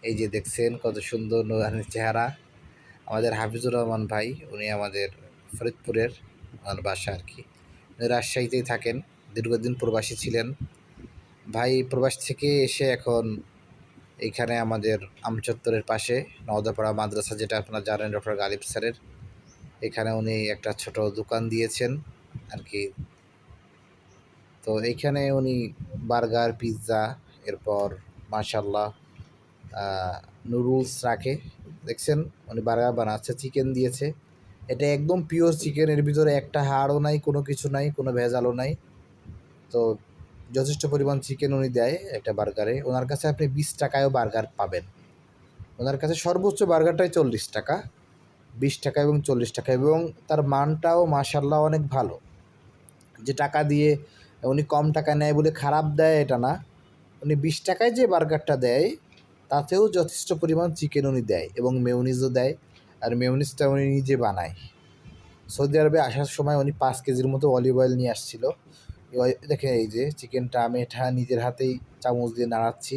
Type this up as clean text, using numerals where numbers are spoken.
এই যে দেখছেন কত সুন্দর নুরানির চেহারা। আমাদের হাফিজুর রহমান ভাই, উনি আমাদের ফরিদপুরের, আমার বাসা আর কি। উনি রাজশাহীতেই থাকেন, দীর্ঘদিন প্রবাসী ছিলেন। ভাই প্রবাস থেকে এসে এখন এইখানে আমাদের আমচত্বরের পাশে নওদাপাড়া মাদ্রাসা, যেটা আপনারা জানেন ডক্টর গালিব স্যারের, এখানে উনি একটা ছোট দোকান দিয়েছেন আর কি। তো এইখানে উনি বার্গার, পিৎজা, এরপর মাশাল্লাহ নুডলস রাখে। দেখছেন উনি বার্গার বানাচ্ছে, চিকেন দিয়েছে। এটা একদম পিওর চিকেন, এর ভিতরে একটা হাড়ও নাই, কোনো কিছু নাই, কোনো ভেজালও নাই। তো যথেষ্ট পরিমাণ চিকেন উনি দেয় একটা বার্গারে। ওনার কাছে আপনি 20 টাকায়ও বার্গার পাবেন। ওনার কাছে সর্বোচ্চ বার্গারটাই 40 টাকা, 20 টাকা এবং 40 টাকা, এবং তার মানটাও মাশাল্লাহ অনেক ভালো। যে টাকা দিয়ে উনি কম টাকা নেয় বলে খারাপ দেয় এটা না, উনি 20 টাকায় যে বার্গারটা দেয় তাতেও যথেষ্ট পরিমাণ চিকেন উনি দেয়, এবং মেয়োনিজও দেয়। আর মেয়োনিজটা উনি নিজে বানায়। সৌদি আরবে আসার সময় উনি 5 কেজির মতো অলিভ অয়েল নিয়ে আসছিল। দেখেন এই যে চিকেনটা আমি এটা নিজের হাতেই চামচ দিয়ে নাড়াচ্ছি।